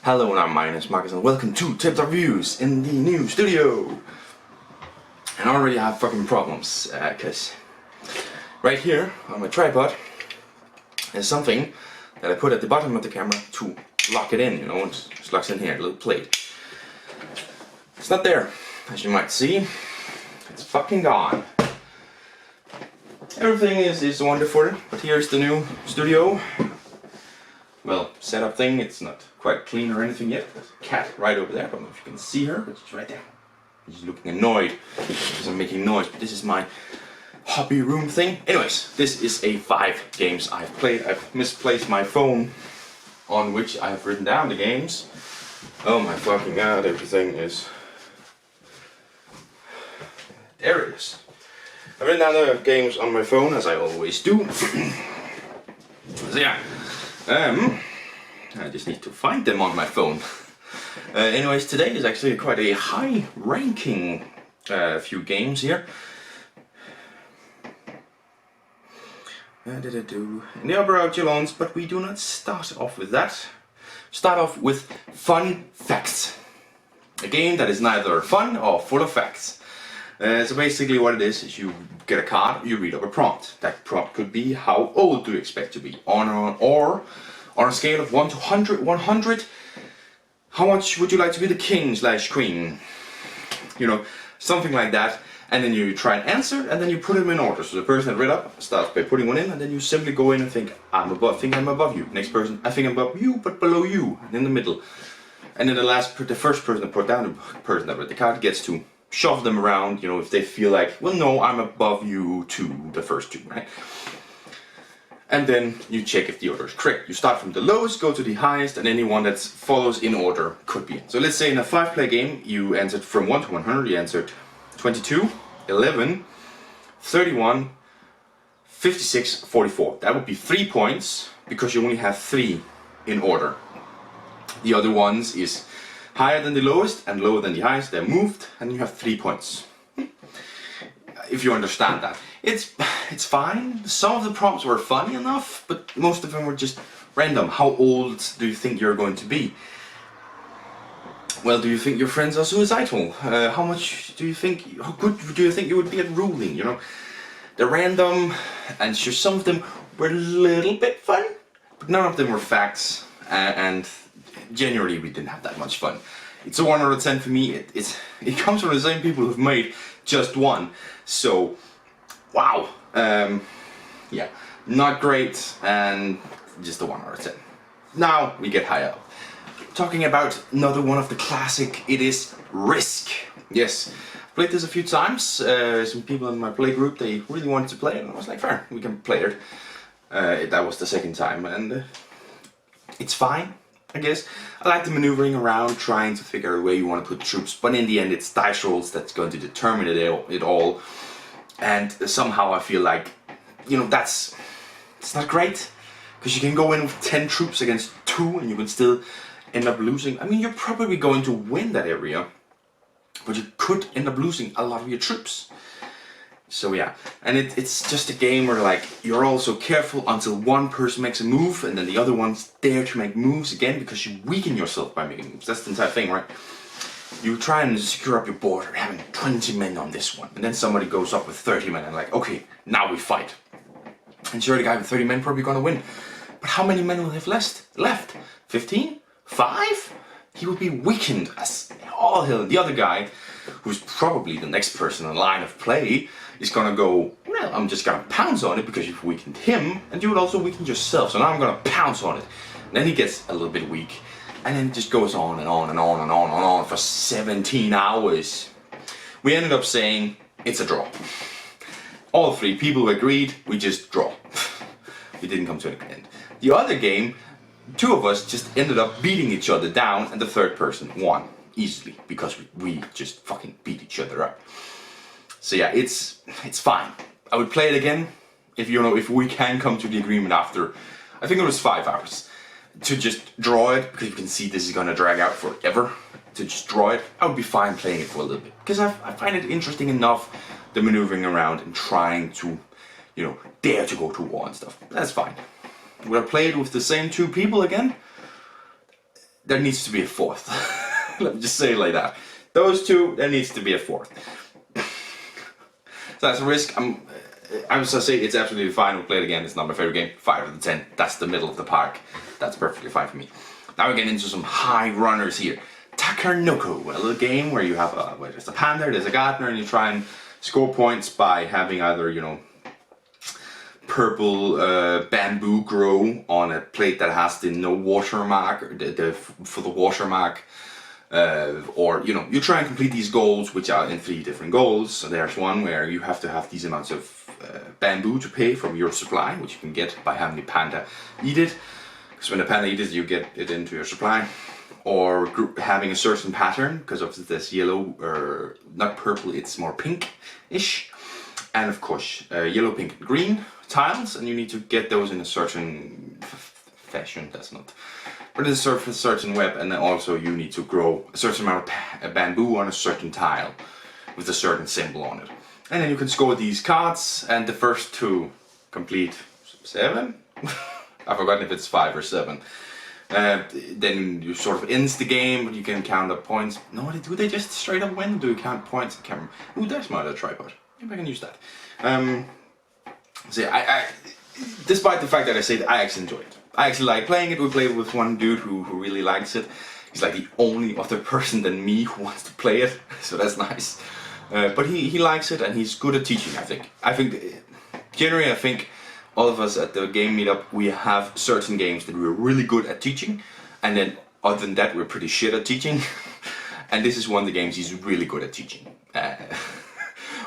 Hello, my name is Marcus and welcome to Tabletop Reviews in the new studio. And I already have fucking problems, cause right here on my tripod is something that I put at the bottom of the camera to lock it in, you know, it just locks in here, a little plate. It's not there, as you might see, it's fucking gone. Everything is wonderful, but here's the new studio. Well, setup thing, it's not quite clean or anything yet. There's a cat right over there, I don't know if you can see her, but she's right there. She's looking annoyed because I'm making noise, but this is my hobby room thing. Anyways, this is a 5 games I've played. I've misplaced my phone on which I have written down the games. Oh my fucking god, everything is... There it is. I've written down the games on my phone, as I always do. So yeah. I just need to find them on my phone. Anyways, today is actually quite a high-ranking few games here. In the upper echelons, but we do not start off with that. Start off with Fun Facts. A game that is neither fun or full of facts. So basically what it is you get a card, you read up a prompt. That prompt could be, how old do you expect to be? Or on a scale of 1 to 100, how much would you like to be the king / queen? You know, something like that. And then you try and answer, and then you put them in order. So the person that read up starts by putting one in, and then you simply go in and think, I'm above you. Next person, I think I'm above you, but below you, and in the middle. And then the first person that put down the person that read the card gets to shove them around, you know, if they feel like, well, no, I'm above you to the first two, right? And then you check if the order is correct. You start from the lowest, go to the highest, and anyone that follows in order could be in. So let's say in a 5-player game, you answered from 1 to 100, you answered 22, 11, 31, 56, 44. That would be 3 points, because you only have 3 in order. The other ones is higher than the lowest and lower than the highest, they're moved, and you have 3 points. If you understand that. It's fine. Some of the prompts were funny enough, but most of them were just random. How old do you think you're going to be? Well, do you think your friends are suicidal? How much do you think, how good do you think you would be at ruling, you know? They're random, and sure, some of them were a little bit fun, but none of them were facts, and generally we didn't have that much fun. It's a 1 out of 10 for me. It comes from the same people who've made just one, so wow. Yeah, not great, and just a 1 out of 10. Now we get higher up. Talking about another one of the classic, it is Risk. Yes, played this a few times. Some people in my play group, they really wanted to play it, and I was like, fair, we can play it. That was the second time, and it's fine, I guess. I like the maneuvering around, trying to figure out where you want to put troops, but in the end it's dice rolls that's going to determine it all. And somehow I feel like, you know, it's not great, because you can go in with 10 troops against 2 and you can still end up losing. I mean, you're probably going to win that area, but you could end up losing a lot of your troops. So yeah, and it's just a game where, like, you're also careful until one person makes a move and then the other one's there to make moves again, because you weaken yourself by making moves. That's the entire thing, right? You try and secure up your border, having 20 men on this one, and then somebody goes up with 30 men and like, okay, now we fight. And sure, the guy with 30 men probably gonna win. But how many men will have left? 15? 5? He will be weakened as all hell. And the other guy, who's probably the next person in line of play, is gonna go, well, I'm just gonna pounce on it because you've weakened him, and you will also weaken yourself, so now I'm gonna pounce on it. And then he gets a little bit weak, and then it just goes on and on and on and on and on for 17 hours. We ended up saying, it's a draw. All 3 people agreed, we just draw. We didn't come to an end. The other game, 2 of us just ended up beating each other down, and the third person won easily, because we just fucking beat each other up. So yeah, it's fine. I would play it again if, you know, if we can come to the agreement after, I think it was 5 hours, to just draw it, because you can see this is gonna drag out forever. To just draw it, I would be fine playing it for a little bit, because I find it interesting enough, the maneuvering around and trying to, you know, dare to go to war and stuff. That's fine. Would I play it with the same 2 people again? there needs to be a fourth. Let me just say it like that. Those two, there needs to be a fourth. So that's a risk. I was gonna say it's absolutely fine. We'll play it again. It's not my favorite game. 5 out of 10. That's the middle of the park. That's perfectly fine for me. Now we're getting into some high runners here. Takenoko, a little game where you have there's a panda, there's a gardener, and you try and score points by having either, you know, purple bamboo grow on a plate that has the no watermark, for the watermark, or you know, you try and complete these goals, which are in 3 different goals. So there's one where you have to have these amounts of bamboo to pay from your supply, which you can get by having the panda eat it. Because when the panda eats it, you get it into your supply. Or having a certain pattern, because of this yellow, or not purple, it's more pink-ish. And of course, yellow, pink, and green tiles, and you need to get those in a certain fashion. That's not, but it's a certain web, and then also you need to grow a certain amount of bamboo on a certain tile with a certain symbol on it. And then you can score these cards, and the first to complete 7. I've forgotten if it's 5 or 7. Then you sort of ends the game, but you can count up points. No, do they just straight up win? Do you count points? I can't remember. Ooh, there's my other tripod. Maybe I can use that. So yeah, I despite the fact that I say that I actually enjoy it. I actually like playing it. We played it with one dude who really likes it. He's like the only other person than me who wants to play it, so that's nice. But he likes it, and he's good at teaching, I think. Generally, I think all of us at the game meetup, we have certain games that we're really good at teaching, and then other than that, we're pretty shit at teaching. And this is one of the games he's really good at teaching.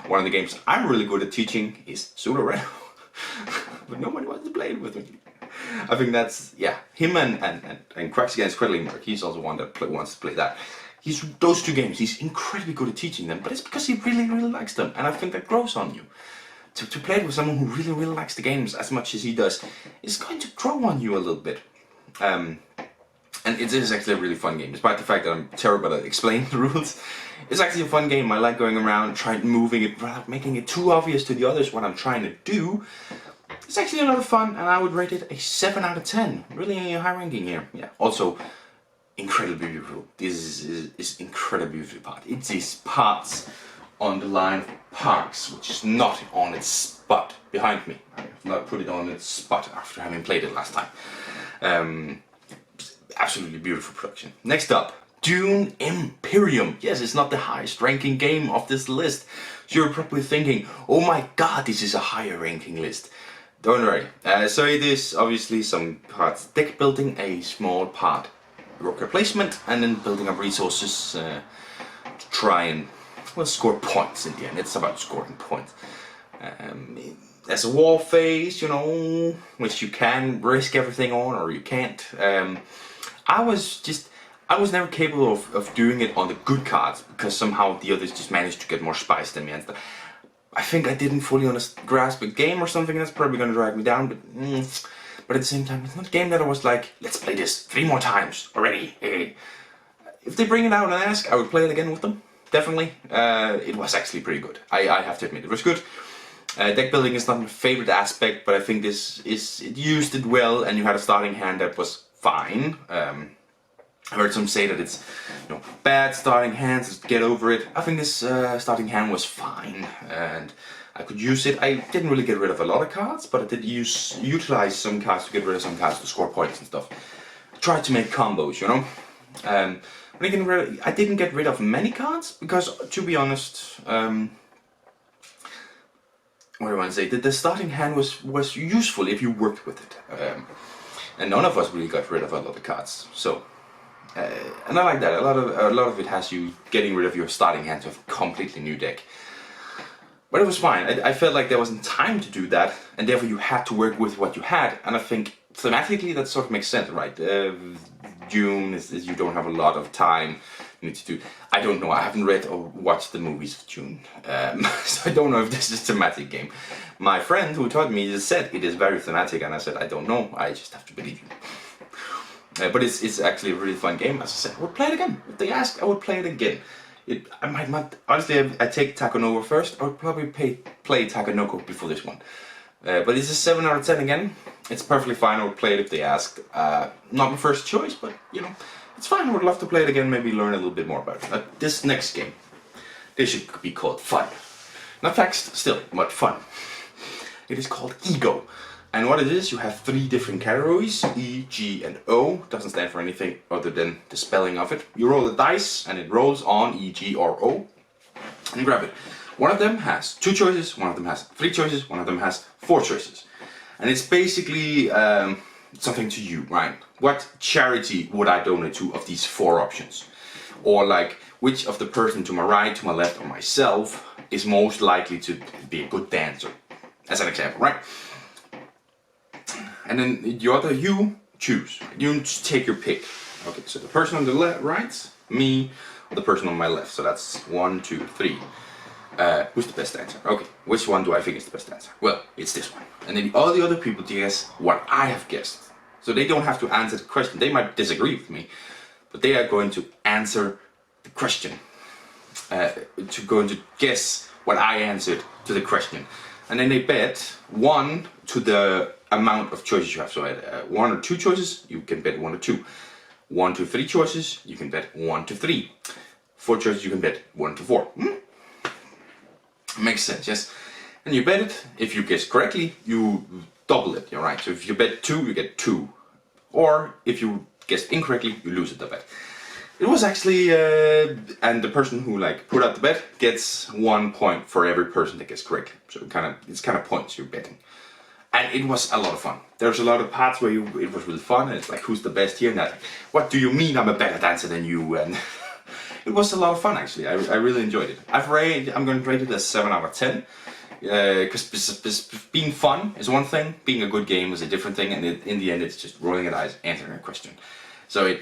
One of the games I'm really good at teaching is Sudoreno. But nobody wants to play it with me. I think that's, yeah, him and Cracks Against Quedlingberg, he's also one that wants to play that. Those 2 games, he's incredibly good at teaching them, but it's because he really, really likes them, and I think that grows on you. To play it with someone who really, really likes the games as much as he does, is going to grow on you a little bit. And it is actually a really fun game, despite the fact that I'm terrible at explaining the rules. It's actually a fun game. I like going around, moving it, without making it too obvious to the others what I'm trying to do. It's actually a lot of fun, and I would rate it a 7 out of 10. Really a high ranking here. Yeah. Also, incredibly beautiful. This is incredibly beautiful part. It is parts on the line of parks, which is not on its spot behind me. I have not put it on its spot after having played it last time. Absolutely beautiful production. Next up, Dune Imperium. Yes, it's not the highest ranking game of this list. So you're probably thinking, oh my god, this is a higher ranking list. Don't worry. So it is obviously some parts deck building, a small part worker placement, and then building up resources to try and, well, score points in the end. It's about scoring points. There's a war phase, you know, which you can risk everything on, or you can't. I was never capable of doing it on the good cards, because somehow the others just managed to get more spice than me and stuff. I think I didn't fully grasp a game or something that's probably going to drag me down, but at the same time, it's not a game that I was like, let's play this 3 more times already. If they bring it out and ask, I would play it again with them, definitely. It was actually pretty good. I have to admit, it was good. Deck building is not my favorite aspect, but I think it used it well, and you had a starting hand that was fine. I heard some say that it's, you know, bad starting hands, just get over it. I think this starting hand was fine, and I could use it. I didn't really get rid of a lot of cards, but I did utilize some cards to get rid of some cards to score points and stuff. I tried to make combos, you know. But I didn't get rid of many cards, because to be honest, what do I want to say? The starting hand was useful if you worked with it, and none of us really got rid of a lot of cards. So, and I like that. A lot of it has you getting rid of your starting hand to have a completely new deck. But it was fine. I felt like there wasn't time to do that, and therefore you had to work with what you had. And I think thematically that sort of makes sense, right? Dune is you don't have a lot of time. You need to do. I don't know. I haven't read or watched the movies of Dune, so I don't know if this is a thematic game. My friend who taught me just said it is very thematic, and I said I don't know. I just have to believe you. But it's actually a really fun game. As I said, I would play it again. If they ask, I would play it again. I might not. Honestly, I take Takenoko first. I would probably play Takenoko before this one. But it's a 7 out of 10 again. It's perfectly fine. I would play it if they asked. Not my first choice, but you know, it's fine. I would love to play it again, maybe learn a little bit more about it. This next game, this should be called Fun. Not Facts, still, but Fun. It is called Ego. And what it is, you have 3 different categories, E, G, and O. Doesn't stand for anything other than the spelling of it. You roll the dice, and it rolls on E, G, or O. And you grab it. One of them has 2 choices, one of them has 3 choices, one of them has 4 choices. And it's basically something to you, right? What charity would I donate to of these 4 options? Or like, which of the person to my right, to my left, or myself is most likely to be a good dancer? As an example, right? And then the other, you choose. You take your pick. Okay, so the person on the right, me, or the person on my left. So that's 1, 2, 3. Who's the best dancer? Okay, which one do I think is the best dancer? Well, it's this one. And then all the other people guess what I have guessed. So they don't have to answer the question. They might disagree with me, but they are going to answer the question. Going to guess what I answered to the question. And then they bet 1 to the amount of choices you have. So at 1 or 2 choices, you can bet 1 or 2. 1 to 3 choices, you can bet 1 to 3. 4 choices, you can bet 1 to 4. Makes sense, yes? And you bet it. If you guess correctly, you double it, you're right. So if you bet 2, you get 2. Or if you guess incorrectly, you lose it, the bet. It was actually, and the person who like put out the bet gets 1 point for every person that gets correctly. So it's kind of points you're betting. And it was a lot of fun. There's a lot of parts where it was really fun, and it's like, who's the best here? And that, what do you mean I'm a better dancer than you? And it was a lot of fun, actually. I really enjoyed it. I'm going to rate it as 7 out of 10. Because being fun is one thing, being a good game is a different thing, and in the end it's just rolling a dice, answering a question. So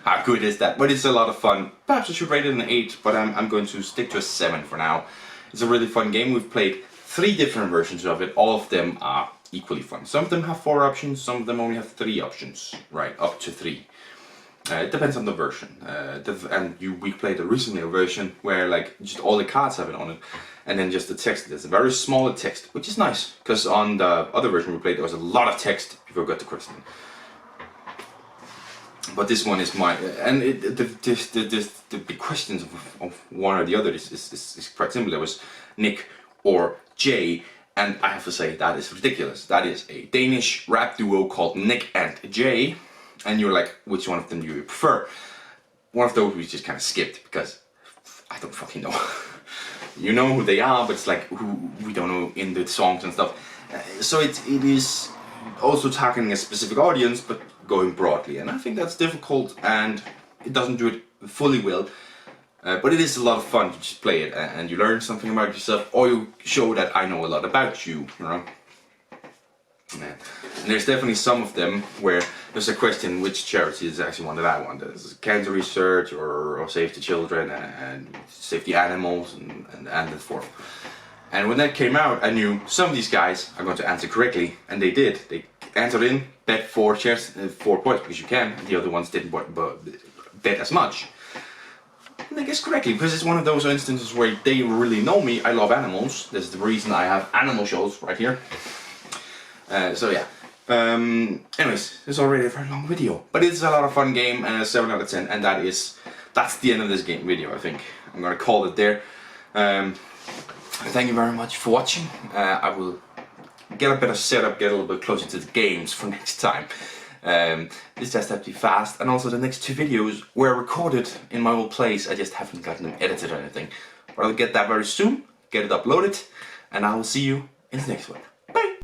how good is that? But it's a lot of fun. Perhaps I should rate it an 8, but I'm going to stick to a 7 for now. It's a really fun game. We've played 3 different versions of it. All of them are equally fun. Some of them have 4 options, some of them only have 3 options. Right, up to 3. It depends on the version. We played recently a version where like just all the cards have it on it, and then just the text. There's a very small text, which is nice, because on the other version we played there was a lot of text before we got the question. But this one is the big questions of one or the other is quite simple. There was Nick or Jay, and I have to say that is ridiculous. That is a Danish rap duo called Nick and Jay, and you're like, which one of them do you prefer? One of those we just kind of skipped because I don't fucking know. You know who they are, but it's like who we don't know in the songs and stuff. So it is also targeting a specific audience, but going broadly, and I think that's difficult, and it doesn't do it fully well. But it is a lot of fun to just play it, and you learn something about yourself, or you show that I know a lot about you, you know. And there's definitely some of them where there's a question which charity is actually one that I want. There's cancer research, or save the children, and save the animals, and the fourth. And when that came out, I knew some of these guys are going to answer correctly, and they did. They answered in, bet 4 shares, 4 points, because you can, and the other ones didn't bet as much. And they guessed correctly, because it's one of those instances where they really know me. I love animals. That's the reason I have animal shows right here. So yeah. Anyways, it's already a very long video, but it's a lot of fun game, and a 7 out of 10, and that's the end of this game video. I think I'm gonna call it there. Thank you very much for watching. I will get a better setup, get a little bit closer to the games for next time. This just have to be fast, and also the next 2 videos were recorded in my old place. I just haven't gotten them edited or anything, but I'll get that very soon, get it uploaded, and I will see you in the next one. Bye!